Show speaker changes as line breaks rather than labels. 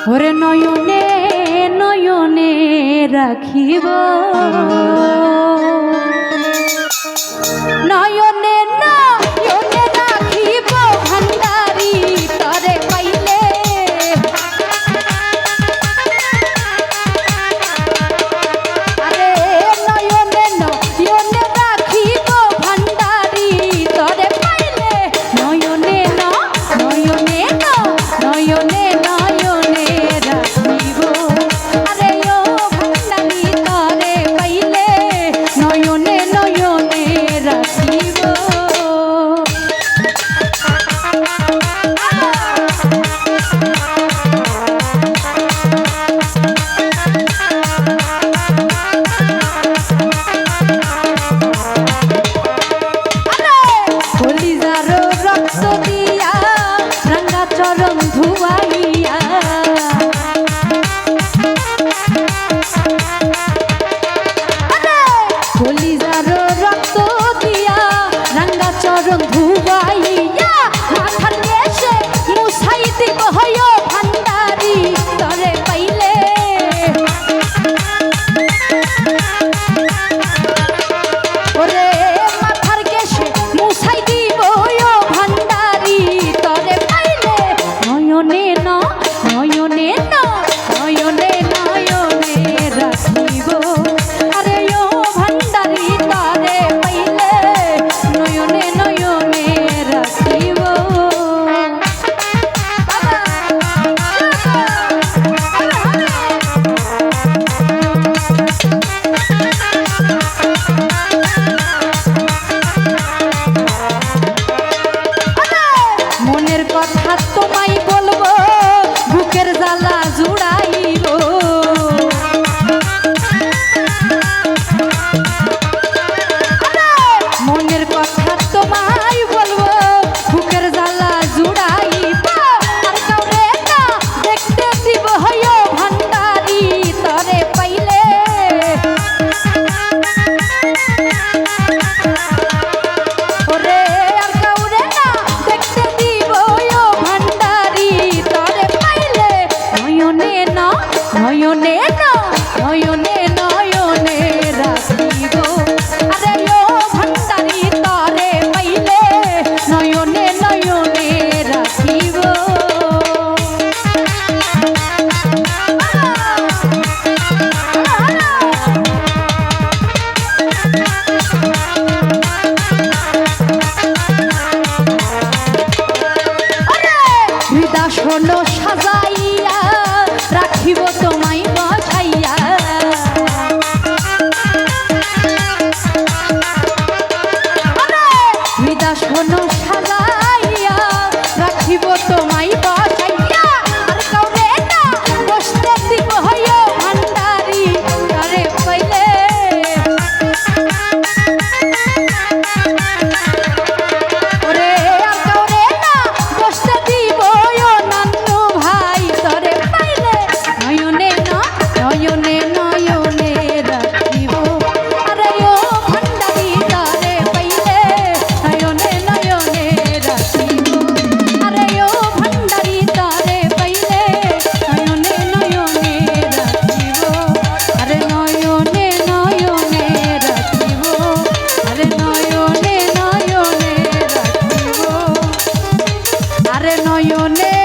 ওরে নয়নে নয়নে রাখিব নয়নে নয়নে রাখিব ভান্ডারি তরে পাইলে আরে নয়নে নয়নে রাখিব ভান্ডারি তরে পাইলে নয়নে নয়নে নয়নে নয়নে রাখিব আরে ও ভান্ডারি তরে পাইলে নয়নে নয়নে রাখিব চরণ ধুয়াইয়া কলিজার রক্ত দিয়া রাঙ্গা চরণ ধুয়াইয়া মাথার দেশে মুছাই দিব হয় ভান্ডারি তরে পাইলে ওরে মাথার কেশে মুছাই দিব ভান্ডারি তরে নয়নে নয়নে নয়নে নয়নে রাখিব আরে ও ভান্ডারি তারে পাইলে নয়নে নয়নে রাখিব মনের কথা তোমায় বলবো বুকের জ্বালা জুড়াইব মনের কথা তোমায় বলবো বুকের জ্বালা জুড়াইব আর কাউরে না দেখতে দিব হয় ভান্ডারি তরে পাইলে ওরে আর কাউরে না দেখতে দিব ভান্ডারি তরে পাইলে নয়নে নয়নে নয়নে নয়নে রাখিব আরে ও ভান্ডারি তরে পাইলে নয়নে নয়নে রাখিব হৃদাসন সাজাইয়া রাখিব তোমায় বসাইয়া হৃদাসন সাজাইয়া রাখিব তোমায় বসাইয়া আর কাউরে না বসতে দিব হয় ভান্ডারি তরে পাইলে ওরে আর কাউরে না বসতে দিব নান্নু ভাই তরে পাইলে নয়নে নয়নে নয়নে রাখিব আরে ও ভান্ডারি তরে পাইলে নয়নে নয়নে রাখিব আরে ও ভান্ডারি তরে পাইলে নয়নে নয়নে রাখিব আরে নয়নে নয়নে রাখিব আরে নয়নে নয়নে রাখিব আরে নয়নে